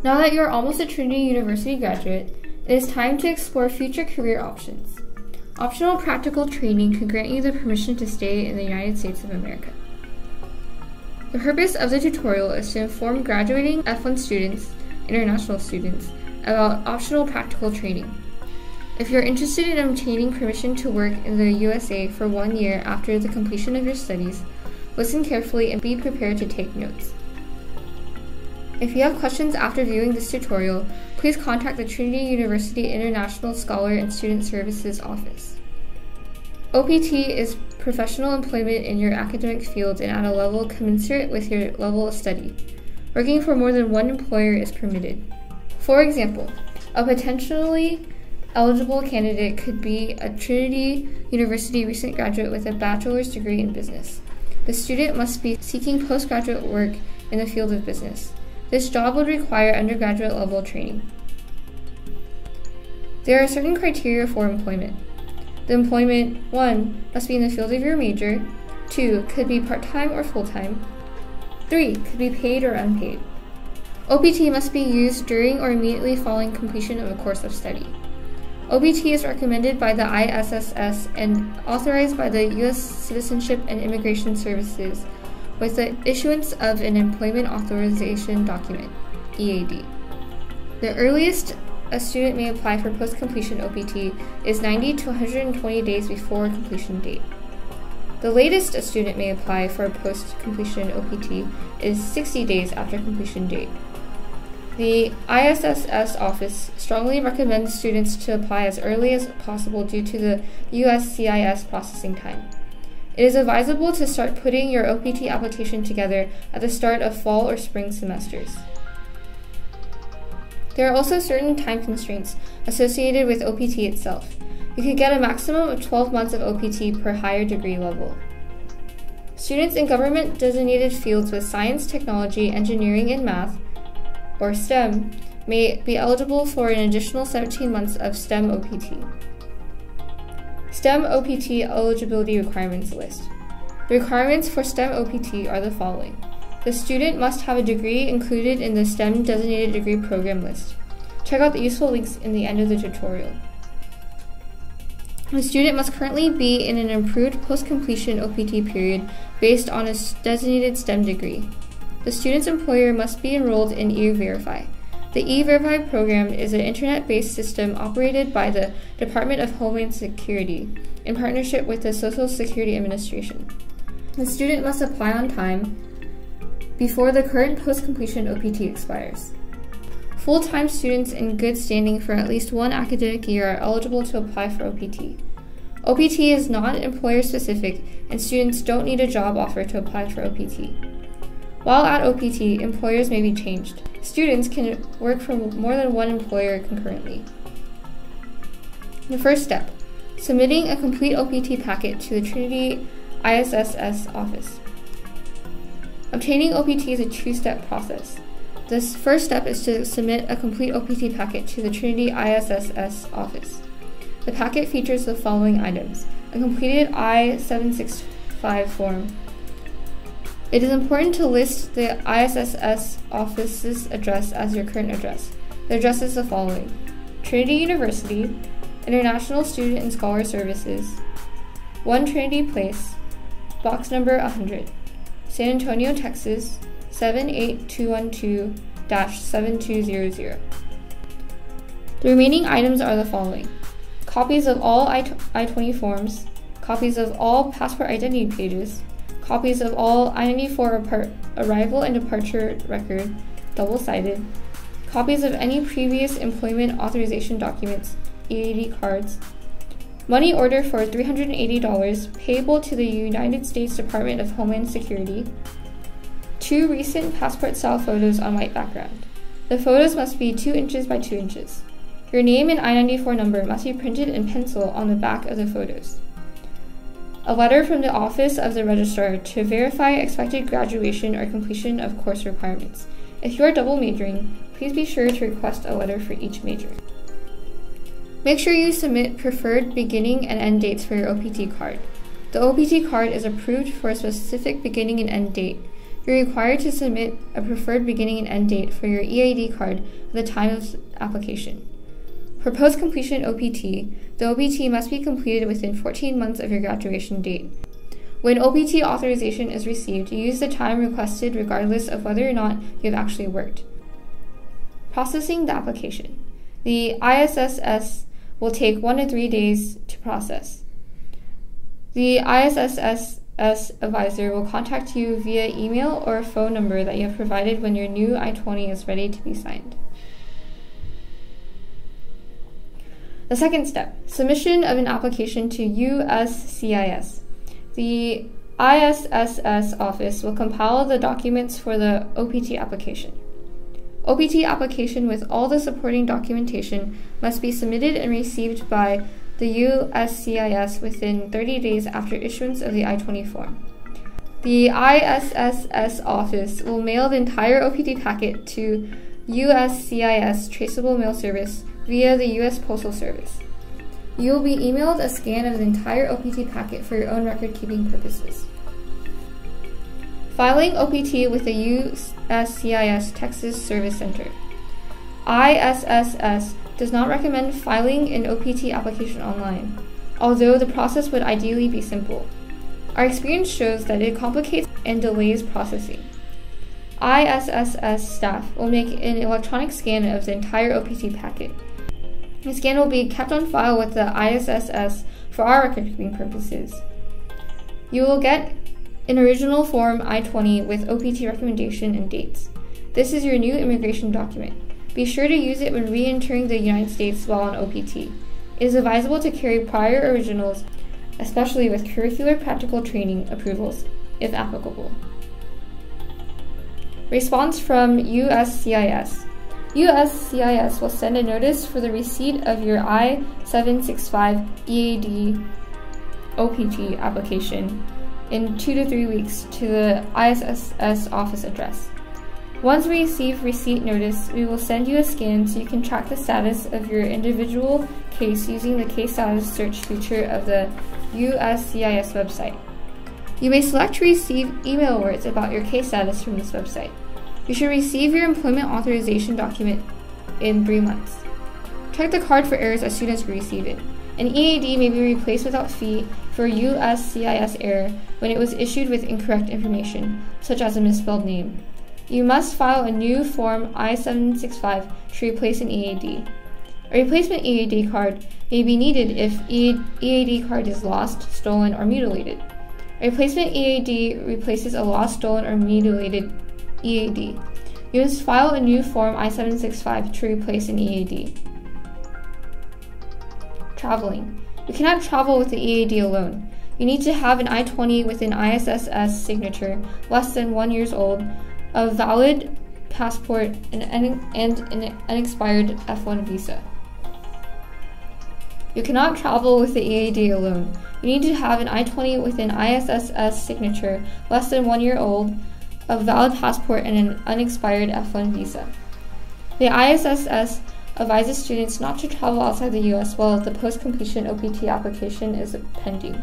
Now that you are almost a Trinity University graduate, it is time to explore future career options. Optional practical training could grant you the permission to stay in the United States of America. The purpose of the tutorial is to inform graduating F1 students, international students, about optional practical training. If you are interested in obtaining permission to work in the USA for 1 year after the completion of your studies, listen carefully and be prepared to take notes. If you have questions after viewing this tutorial, please contact the Trinity University International Scholar and Student Services Office. OPT is professional employment in your academic field and at a level commensurate with your level of study. Working for more than one employer is permitted. For example, a potentially eligible candidate could be a Trinity University recent graduate with a bachelor's degree in business. The student must be seeking postgraduate work in the field of business. This job would require undergraduate level training. There are certain criteria for employment. The employment, 1, must be in the field of your major, 2, could be part-time or full-time, 3, could be paid or unpaid. OPT must be used during or immediately following completion of a course of study. OPT is recommended by the ISSS and authorized by the U.S. Citizenship and Immigration Services with the issuance of an Employment Authorization Document, EAD. The earliest a student may apply for post-completion OPT is 90 to 120 days before completion date. The latest a student may apply for a post-completion OPT is 60 days after completion date. The ISSS office strongly recommends students to apply as early as possible due to the USCIS processing time. It is advisable to start putting your OPT application together at the start of fall or spring semesters. There are also certain time constraints associated with OPT itself. You can get a maximum of 12 months of OPT per higher degree level. Students in government-designated fields with science, technology, engineering, and math, or STEM, may be eligible for an additional 17 months of STEM OPT. STEM OPT eligibility requirements list. The requirements for STEM OPT are the following. The student must have a degree included in the STEM designated degree program list. Check out the useful links in the end of the tutorial. The student must currently be in an approved post-completion OPT period based on a designated STEM degree. The student's employer must be enrolled in E-Verify. The E-Verify program is an internet-based system operated by the Department of Homeland Security in partnership with the Social Security Administration. The student must apply on time before the current post-completion OPT expires. Full-time students in good standing for at least one academic year are eligible to apply for OPT. OPT is not employer-specific, and students don't need a job offer to apply for OPT. While at OPT, employers may be changed. Students can work for more than one employer concurrently. The first step, submitting a complete OPT packet to the Trinity ISSS office. Obtaining OPT is a two-step process. The first step is to submit a complete OPT packet to the Trinity ISSS office. The packet features the following items: a completed I-765 form. It is important to list the ISSS office's address as your current address. The address is the following: Trinity University, International Student and Scholar Services, 1 Trinity Place, box number 100, San Antonio, Texas, 78212-7200. The remaining items are the following: copies of all I-20 forms, copies of all passport identity pages, copies of all I-94 arrival and departure record, double-sided, copies of any previous employment authorization documents, EAD cards, money order for $380 payable to the United States Department of Homeland Security, 2 recent passport-style photos on white background. The photos must be 2 inches by 2 inches. Your name and I-94 number must be printed in pencil on the back of the photos. A letter from the Office of the Registrar to verify expected graduation or completion of course requirements. If you are double majoring, please be sure to request a letter for each major. Make sure you submit preferred beginning and end dates for your OPT card. The OPT card is approved for a specific beginning and end date. You're required to submit a preferred beginning and end date for your EAD card at the time of application. For post-completion OPT, the OPT must be completed within 14 months of your graduation date. When OPT authorization is received, you use the time requested regardless of whether or not you have actually worked. Processing the application. The ISSS will take 1 to 3 days to process. The ISSS advisor will contact you via email or phone number that you have provided when your new I-20 is ready to be signed. The second step, submission of an application to USCIS. The ISSS office will compile the documents for the OPT application. OPT application with all the supporting documentation must be submitted and received by the USCIS within 30 days after issuance of the I-20 form. The ISSS office will mail the entire OPT packet to USCIS Traceable Mail Service via the U.S. Postal Service. You will be emailed a scan of the entire OPT packet for your own record-keeping purposes. Filing OPT with the USCIS Texas Service Center. ISSS does not recommend filing an OPT application online, although the process would ideally be simple. Our experience shows that it complicates and delays processing. ISSS staff will make an electronic scan of the entire OPT packet. The scan will be kept on file with the ISSS for our record-keeping purposes. You will get an original Form I-20 with OPT recommendation and dates. This is your new immigration document. Be sure to use it when re-entering the United States while on OPT. It is advisable to carry prior originals, especially with curricular practical training approvals, if applicable. Response from USCIS. USCIS will send a notice for the receipt of your I-765 EAD OPT application in 2 to 3 weeks to the ISSS office address. Once we receive receipt notice, we will send you a scan so you can track the status of your individual case using the case status search feature of the USCIS website. You may select to receive email alerts about your case status from this website. You should receive your employment authorization document in 3 months. Check the card for errors as soon as you receive it. An EAD may be replaced without fee for USCIS error when it was issued with incorrect information, such as a misspelled name. You must file a new Form I-765 to replace an EAD. A replacement EAD card may be needed if EAD card is lost, stolen, or mutilated. A replacement EAD replaces a lost, stolen, or mutilated EAD. You must file a new Form I-765 to replace an EAD. Traveling. You cannot travel with the EAD alone. You need to have an I-20 with an ISSS signature, less than 1 year old, a valid passport, and an unexpired F-1 visa. You cannot travel with the EAD alone. You need to have an I-20 with an ISSS signature, less than 1 year old, a valid passport, and an unexpired F-1 visa. The ISSS advises students not to travel outside the U.S. while the post-completion OPT application is pending.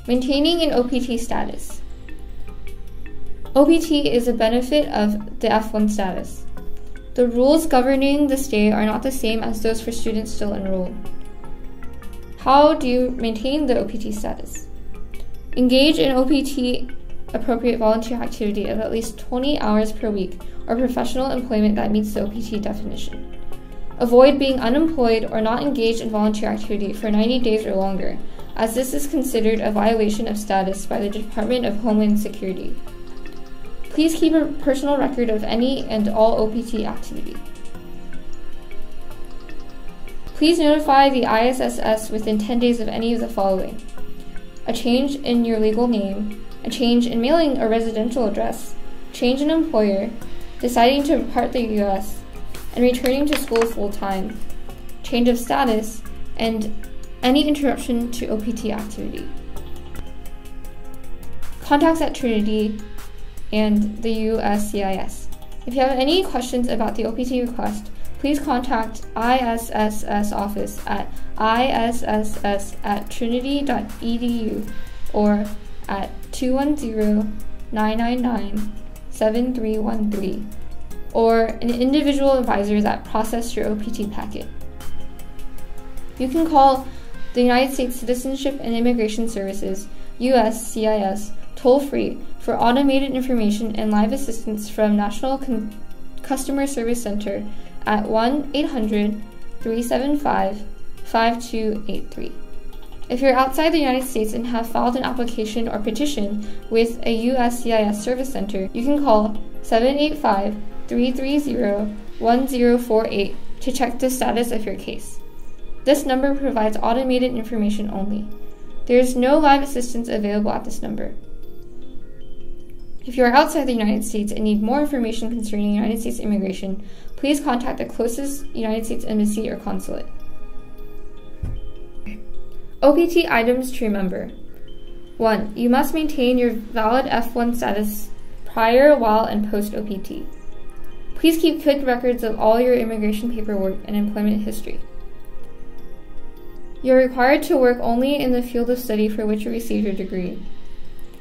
Maintaining an OPT status. OPT is a benefit of the F-1 status. The rules governing the stay are not the same as those for students still enrolled. How do you maintain the OPT status? Engage in OPT appropriate volunteer activity of at least 20 hours per week or professional employment that meets the OPT definition. Avoid being unemployed or not engaged in volunteer activity for 90 days or longer, as this is considered a violation of status by the Department of Homeland Security. Please keep a personal record of any and all OPT activity. Please notify the ISSS within 10 days of any of the following: a change in your legal name, a change in mailing or residential address, change in employer, deciding to depart the U.S., and returning to school full-time, change of status, and any interruption to OPT activity. Contacts at Trinity and the USCIS. If you have any questions about the OPT request, please contact ISSS office at iss@trinity.edu or at 210-999-7313, or an individual advisor that processed your OPT packet. You can call the United States Citizenship and Immigration Services, USCIS, toll-free for automated information and live assistance from National Customer Service Center at 1-800-375-5283. If you're outside the United States and have filed an application or petition with a USCIS service center, you can call 785-330-1048 to check the status of your case. This number provides automated information only. There is no live assistance available at this number. If you are outside the United States and need more information concerning United States immigration, please contact the closest United States embassy or consulate. OPT items to remember. 1. You must maintain your valid F1 status prior, while, and post-OPT. Please keep good records of all your immigration paperwork and employment history. You are required to work only in the field of study for which you received your degree.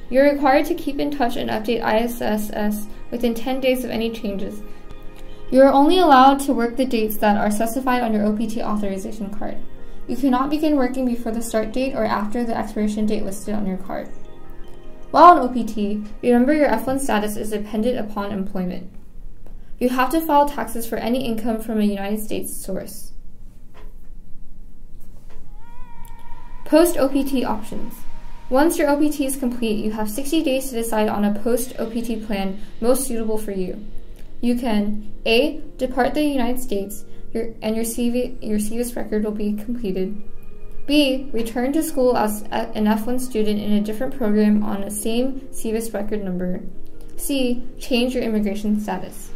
You are required to keep in touch and update ISSS within 10 days of any changes. You are only allowed to work the dates that are specified on your OPT authorization card. You cannot begin working before the start date or after the expiration date listed on your card. While on OPT, remember your F1 status is dependent upon employment. You have to file taxes for any income from a United States source. Post-OPT options. Once your OPT is complete, you have 60 days to decide on a post-OPT plan most suitable for you. You can A. Depart the United States and your CVS record will be completed. B. Return to school as an F1 student in a different program on the same CVS record number. C. Change your immigration status.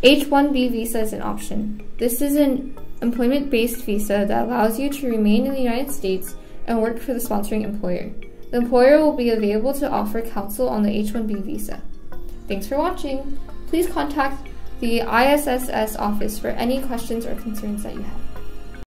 H-1B visa is an option. This is an employment-based visa that allows you to remain in the United States and work for the sponsoring employer. The employer will be available to offer counsel on the H-1B visa. Thanks for watching. Please contact the ISSS office for any questions or concerns that you have.